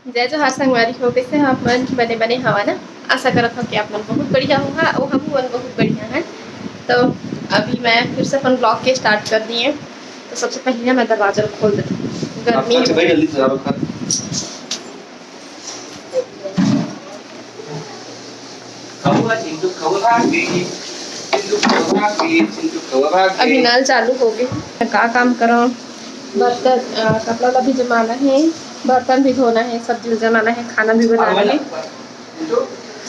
जय जोहार संगवारी हो, कैसे हैं आप मन बने बने हवा ना। आशा करत हूँ कि आप मन बहुत बढ़िया होगा और हम मन बहुत बढ़िया हैं। तो अभी मैं फिर से अपन ब्लॉग के स्टार्ट कर दिए। तो सबसे पहले मैं दरवाजा खोल देती हूँ, गर्मी भाई जल्दी से आओ। अभी नल चालू हो गए। का काम करो, बर्तन कपड़ा भी जमाना है, बर्तन भी धोना है, सब्जी जमाना है, खाना भी बनाना है। तो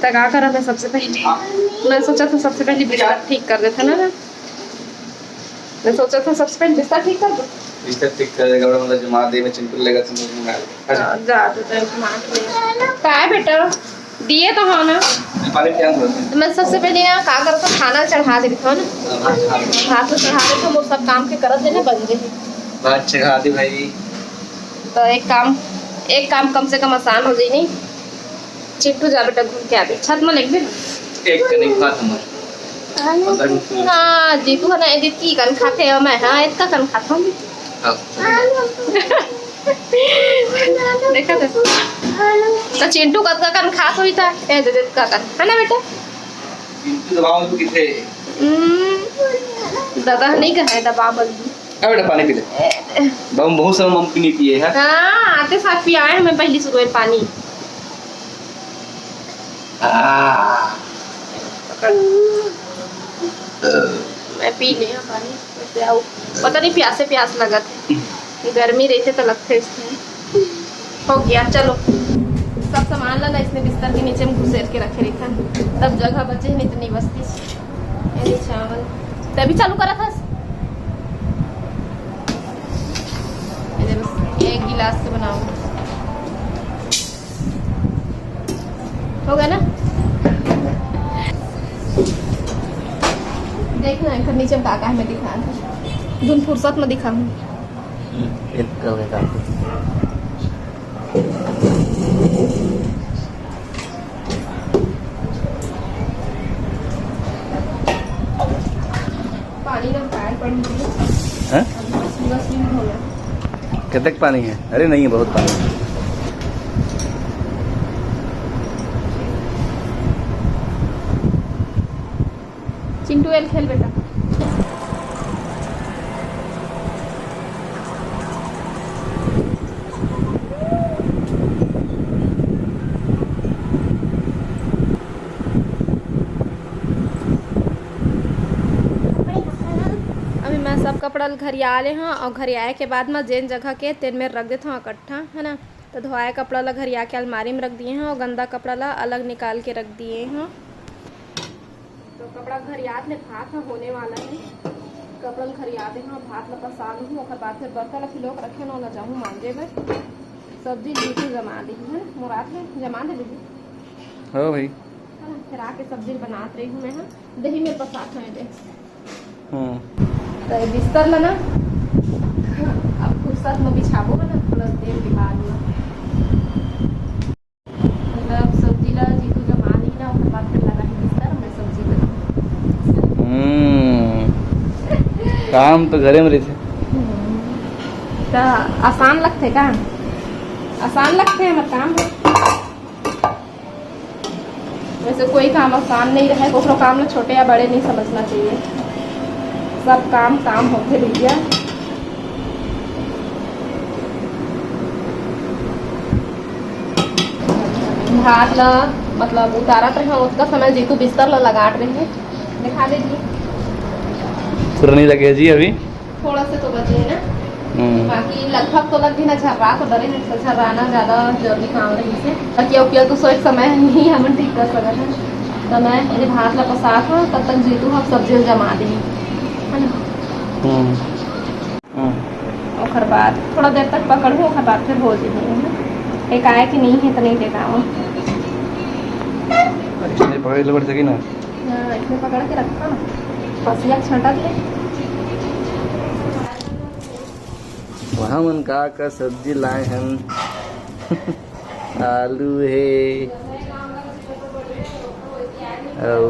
क्या करा मैं सबसे पहले, मैं सोचा था सबसे पहले बिस्तर ठीक कर देता ना। मैं सोचा था सबसे पहले बिस्तर ठीक कर दो। बिस्तर ठीक करेगा और मतलब जमा दे में चिंटू लेगा तो मुझे मंगा ले। जा तो जमा के का है बेटा दिए तो हो ना। पानी क्या होता है? तो मैं सबसे पहले ना का करो तो खाना चढ़ा देती हूँ ना। हाथ तो चढ़ा देते वो सब काम के करत है ना बन गए। बात चढ़ा दी भाई। तो एक काम कम से कम आसान हो जाए नहीं। चिट्टू जा बेटा घूम के आ दे छत में लिख दे। एक कनिक बात हमार हाँ जी तू है ना एदित की कन खाते हो मैं हाँ इसका कन खाता हूँ देखा तो चिंटू कद का कन खात हुई था ए दे का कन है ना बेटा। दबाव तो किथे दादा नहीं कहे दबा बल अब बेटा पानी पी ले। बहुत समय मम्मी ने पिए है। हाँ आते साथ पिया है हमें पहली शुरुआत पानी। मैं पी लिया पानी वैसे आओ पता नहीं प्यास लगा थे गर्मी रहते तो लगते इसमें। हो गया चलो सब सामान ला इसने बिस्तर के नीचे में घुसेर के रखे रहता तब जगह बचे नहीं इतनी बस्ती चावल तभी चालू करा था। एक गिलास से बनाओ हो गया ना। देखना है नीचे में काका है मैं दिखा दून फुर्सत में दिखाऊं। पानी ना पैर पड़ी है कितने पानी है? अरे नहीं है बहुत पानी। चिंटू एल खेल बेटा। अभी मैं सब कपड़ा घरिया ले हाँ और घरियाए के बाद में जेन जगह के तेल में रख देता हूँ इकट्ठा है ना। तो धोआए कपड़ा ला घरिया के अलमारी में रख दिए हैं और गंदा कपड़ा ला अलग निकाल के रख दिए हैं। तो कपड़ा घरियात ले भात होने वाला है। कपड़ा घरियाते हैं भात ला पसा लूँ और बाद फिर बर्तन ला फिलो रखे ना ला जाऊँ मांजे में। सब्जी जीतू जमा दी है मुराद है जमा दे दीजिए। हाँ भाई है ना फिर आके सब्जी बनाते रही हूँ मैं हाँ दही में पसात है दे। तो बिस्तर ला ना अब फुर्सत में बिछाबो ना थोड़ा देर के बाद में मतलब सब्जी ला जीतू जमा दी ना और बाद फिर लगा है बिस्तर में सब्जी काम तो घरे में रहते तो आसान लगते का आसान लगते हैं हमारे काम वैसे कोई काम आसान नहीं रहे कोई काम ना छोटे या बड़े नहीं समझना चाहिए सब काम होते भैया। भात ला मतलब उतारत रहे उसका समय जीतू बिस्तर ला लगाट रहे हैं दिखा दीजिए। पूरा नहीं लगे जी अभी थोड़ा से तो बचे है ना बाकी लगभग तो लग भी ना झर्रा तो डरे नहीं झर्राना ज़्यादा जल्दी काम रही से बाकी तो सो एक समय नहीं हम ठीक कर सकते हैं। तो मैं ये भात ला पसा था तब तक जीतू हम सब्जी जमा दी है ना। और बाद थोड़ा देर तक पकड़ू और बाद फिर हो जाए एक आया कि नहीं है तो नहीं देखा पकड़ सकी ना इसमें पकड़ के रखा पसिया छटा दे। वहाँ मन का सब्जी लाए हम आलू है और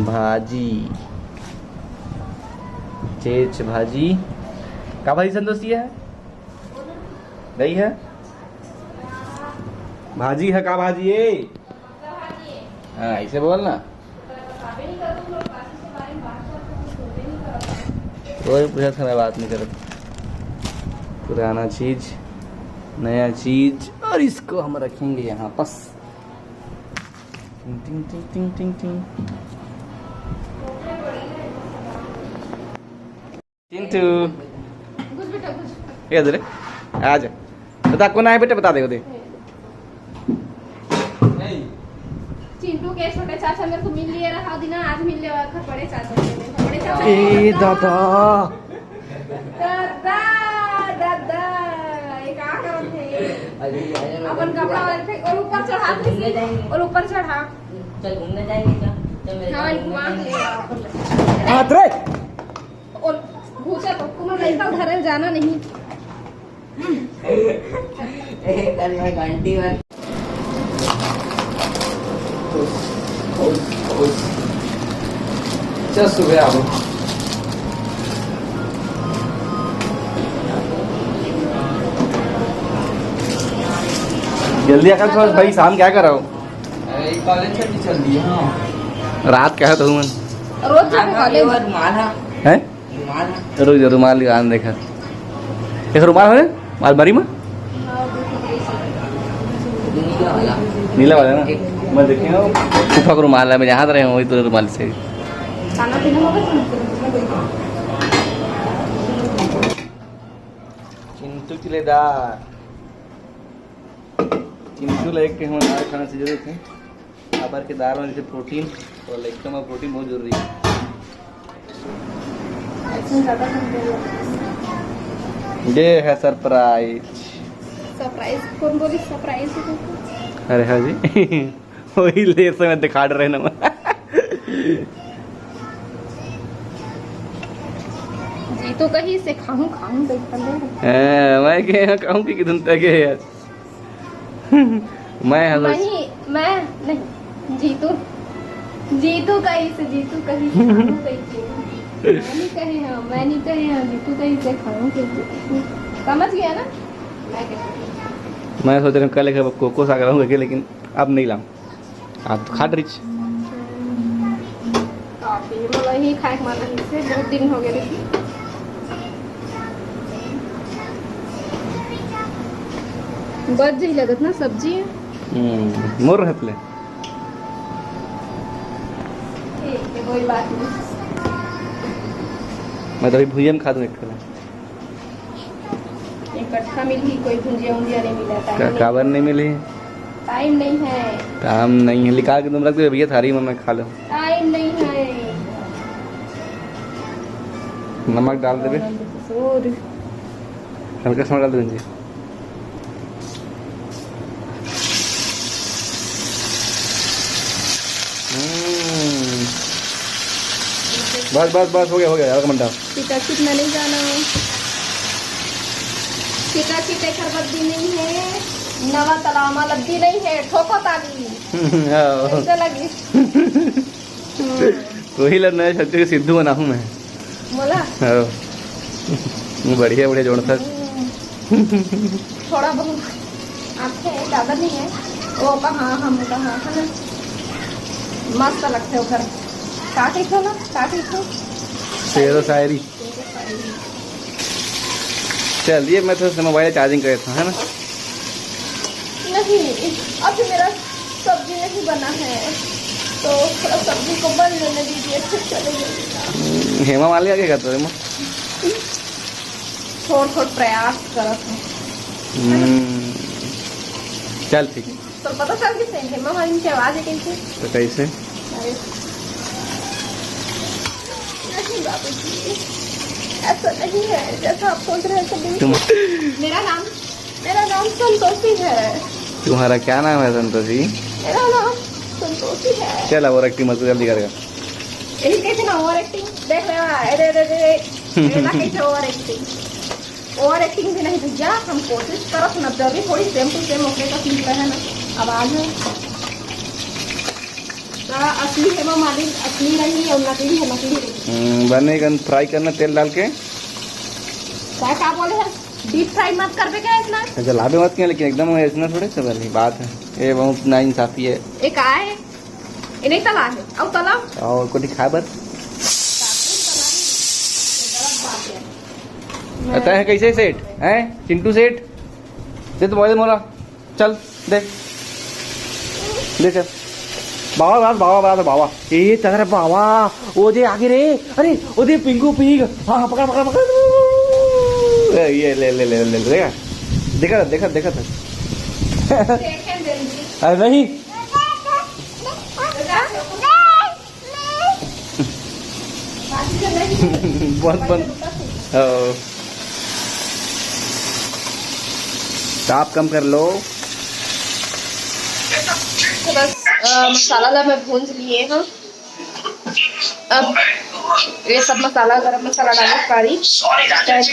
भाजी चेच भाजी का भाजी संतोषी है गई है भाजी है का भाजी है? हाँ ऐसे बोल ना। कोई पूछा था मैं बात नहीं कर। पुराना चीज नया चीज और इसको हम रखेंगे यहाँ बस। टिंग टिंग टिंग टिंग टिंग टिंग। चिंटू ये इधर आ जा। बता कौन आया बेटा, बता दे दे। चिंटू के छोटे चाचा मेरे को मिल लिए रहा दिन, आज मिल लिया घर बड़े चाचा से। बड़े चाचा ए दादा दादा दादा ये क्या कर रहे थे? अपन कपड़ा वाले थे और ऊपर चढ़ा थे और ऊपर चढ़ा। चल घूमने जाएंगे क्या? चल मेरे हाँ घुमा ले। हाथ रे और भूसा पप्पू में नहीं उधर जाना नहीं। कल मैं घंटी वाली चल सुबह आओ। जल्दी आकर थोड़ा भाई, शाम क्या कर रहा हो? अरे कॉलेज छुट्टी चल रही है। हाँ रात क्या है तो मन रोज जाके कॉलेज रुमाल है है। रुक जा, रुमाल निकाल देखा। एक रुमाल है अलमारी में, नीला वाला ना। मैं देखे फूफा को रुमाल है, मैं जहाँ रहे हूँ वही तो रुमाल से। खाना पीना होगा। चिंटू किलेदार, चिंटू लाइक के हमारे खाना से जरूरत है। खाबर के दाल में जैसे प्रोटीन और लाइक में प्रोटीन बहुत जरूरी है। ये है सरप्राइज। सरप्राइज कौन बोली? सरप्राइज अरे हाँ जी वही ले समय दिखा रहे ना। जी तो कहीं से खाऊं खाऊं देख कर मैं क्या कहूँ कि किधर तक है यार। मैं नहीं जीतू कहीं से खाऊं मैं नहीं कहे हाँ जीतू कहीं से खाऊं। समझ गया ना? मैं सोच रहा हूँ कल एक कोको सागर लाऊंगा, लेकिन अब नहीं लाऊं। आप तो खाट रिच ही खाए से बहुत दिन हो गए। बच जी लगत ना सब्जी मोर रहत ले। ठीक है कोई बात नहीं। मैं तो अभी भुजिया में खा दूँ एक इकट्ठा मिली, कोई भुजिया उंजिया नहीं मिला। काबर नहीं मिली? टाइम नहीं है। टाइम नहीं है, निकाल के तुम रख दो भैया थारी में, मैं खा लूँ। टाइम नहीं है। नमक डाल देवे, हल्का सा डाल देंगे। बस हो गया हल्का मंडा। चिट में नहीं जाना, चिटे खरबद्दी नहीं है, नवा तलामा लद्दी नहीं है, ठोको ताली कैसे लगी? वही लग नया छत्ती के सिद्धू बना हूँ मैं। बोला बढ़िया जोड़ था। थोड़ा बहुत आपके ज्यादा नहीं है वो कहाँ हम कहाँ है ना, मस्त लगते हो घर। काटे खो ना, काटे खो शेरो शायरी। चलिए मैं तो मोबाइल चार्जिंग कर था, है ना? नहीं अब मेरा सब्जी नहीं बना है तो थोड़ा सब्जी को बन लेने दीजिए, फिर चलेगा। हेमा मालिनी क्या करते हो? थोड़ा प्रयास करते हैं। चल ठीक है। तो पता चल किसे हेमा मालिनी की आवाज है कैसे? तो कैसे? नहीं बाबू जी ऐसा नहीं है जैसा आप सोच रहे हैं। मेरा नाम संतोषी है। तुम्हारा क्या नाम है? संतोषी। मेरा नाम संतोषी है। चल और एक्टिंग मत जल्दी करेगा। यही कैसे ना ओवर एक्टिंग देख रहे हो? कैसे ओवर एक्टिंग भी नहीं भैया, हम कोशिश करो ना जल्दी थोड़ी सेम टू सेम ओके का सीख रहे हैं ना। आवाज है असली हेमा मालिनी असली रही और नकली है, नकली रही। बनेगा फ्राई करना तेल डाल के। क्या बोले हैं? डीप फ्राई मत कर पे क्या इतना? जला भी मत किया, लेकिन एकदम ऐसा थोड़े सब वाली बात है, ये बहुत ना इंसाफी है। एक आए ये नहीं तला है अब तला और को दिखा बर आता है कैसे सेठ है चिंटू सेठ, दे तो मोबाइल मोला, चल दे ले चल। बाबा बाबा बाबा ए तेरा बाबा वो दे आगे रे, अरे वो दे पिंकू पिंक, हाँ पकड़ पकड़ पकड़, ये ले ले ले ले देखा देखा देखा देखा था अरे नहीं बहुत बंद ताप कम कर लो। तो बस मसाला ला मैं भूंज लिए हैं। अब ये सब मसाला गरम मसाला डालो सारी,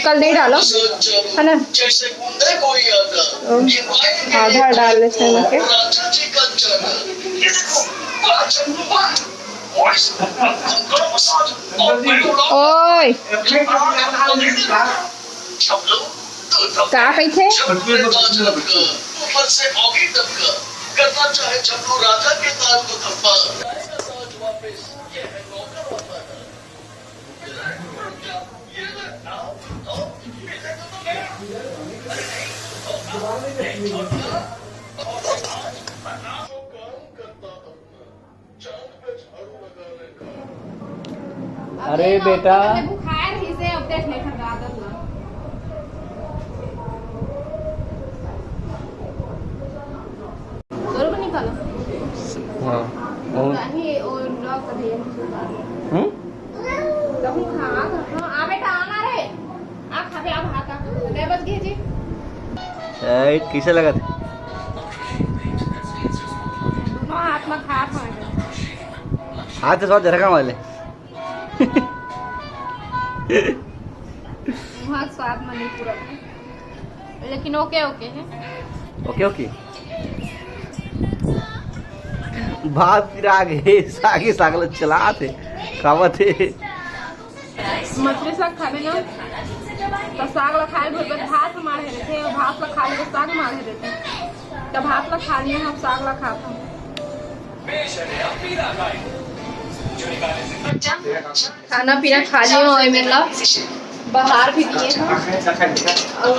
कल नहीं डालो है ना, आधा डाल लेते हैं के। ओए क्या कही थे? करना चाहे चंदू राजा के ताज को धब्बा। अरे बेटा बुखार ही से अपडेट नहीं कर रहा था। जरूर निकालो। हाँ नहीं और लॉक कर दिया। लहू खा हां आ बेटा आना रे, आ खा बे आ भाता ले बस गए जी। ए कैसे लगा था? दोनों हाथ में खा खा हाथ से स्वाद जरा वाले वहाँ स्वाद में नहीं पूरा, लेकिन ओके ओके है। ओके ओके भात फिर आगे सागे सागल चला थे खावा थे। मछली साग खावे ना तो साग ला खाए भर भात मारे रहते, और भात ला खा ले तो साग मारे रहते, तो भात ला खा लिए हम साग ला खाता। खाना पीना खा लिया और मेरा बाहर भी दिए हैं और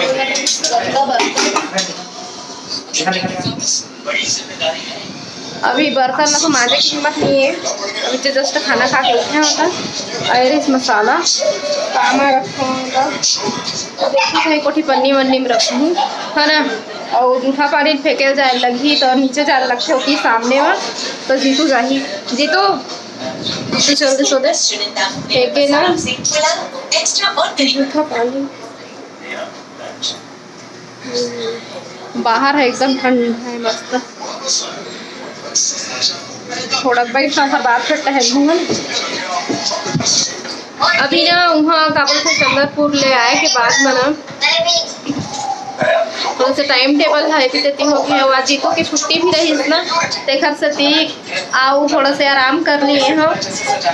अभी बर्तन ना तो मांझे की हिम्मत नहीं है। अभी तो जस्ट खाना खा के उठे होता और इस मसाला कामा रखा होगा तो देखिए कहीं कोठी पन्नी वन्नी में रखी हूँ है ना, और जूठा पानी फेंके जाए लगी तो नीचे जाए लगते होती सामने में, तो जीतू जाही जीतू जल्दी सो दे फेंके ना जूठा पानी। बाहर है एकदम ठंड है मस्त, थोड़ा बैठना था बात पर टहलूंगा। अभी ना वहाँ काबुल से चंदरपुर ले आए के बाद में ना थोड़ा सा टाइम टेबल है देती होगी। आज जीतो की छुट्टी भी रही ना तेखर से ती आओ थोड़ा से आराम कर लिए हैं,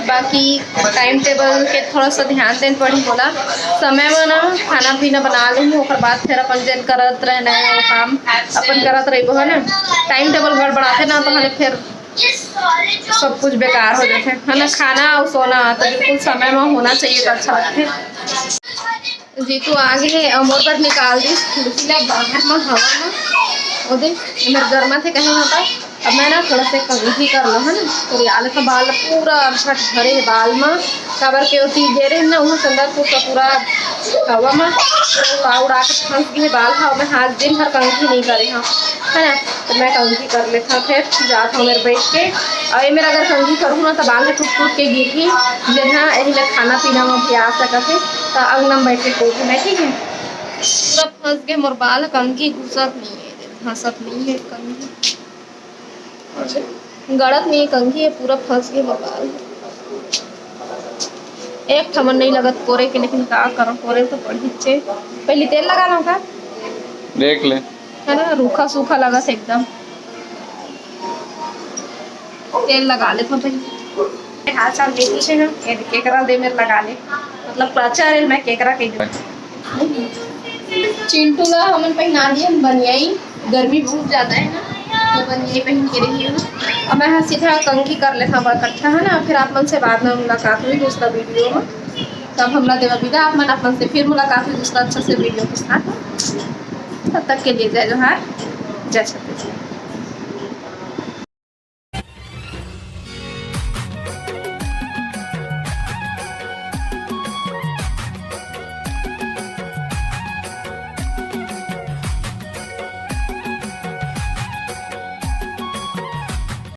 बाकी टाइम टेबल के थोड़ा सा ध्यान देना पड़ी बोला समय में ना खाना पीना बना लूँ, और बाद फिर अपन जन करत रहना है वो काम अपन करत रही है ना। टाइम टेबल गड़बड़ाते ना तो हमें फिर सब कुछ बेकार हो जाते है ना। खाना और सोना तो बिल्कुल समय में होना चाहिए तो अच्छा लगता है। जीतू आगे है अमोर पर निकाल दी बाहर में हवा में ओदे मेरे गर्मा थे कहीं होता। अब मैं ना थोड़ा सा कंघी कर लो है ना, तो याल का बाल पूरा अरछट भरे है बाल में कबर के ओती दे रहे ना वहाँ चंदरपुर का पूरा हवा में उड़ा के फंस गए बाल था। मैं हाथ दिन भर कंघी नहीं करे हाँ है ना, तो मैं कंघी कर लेता फिर जाता हूँ मेरे बैठ के। और ये मेरा अगर कंघी करूँ ना तो बाल में टूट टूट के गिर ही जहाँ यही में खाना पीना में भी आ सकते तो अंगना में बैठ के कोई मैं ठीक है पूरा फंस गए मोर बाल कंघी घुसत नहीं है हंसत नहीं है कंघी गड़त नहीं है कंघी है पूरा फंस गए मोर बाल। एक ठमन नहीं लगत कोरे के, लेकिन क्या करो कोरे तो पड़ी छे। पहले तेल लगा लो का देख ले है ना, रूखा सूखा लगा से एकदम तेल लगा ले तो पहले हाथ चाल देखी छे ना ये केकरा दे मेरे लगा ले मतलब प्रचार है मैं केकरा के चिंटू ला हमन पहना दिए बनियाई, गर्मी बहुत ज़्यादा है ना, तो बनियाई पहन के रही हूँ। अब मैं सीधा कंघी कर लेता बड़ा इकट्ठा है ना, फिर आप मन से बाद में मुलाकात हुई दूसरा वीडियो में। तब हमला देवा विदा, आप मन अपन से फिर मुलाकात हुई दूसरा अच्छा से वीडियो के साथ। तब तक के लिए जय जोहार, जय छत्तीसगढ़।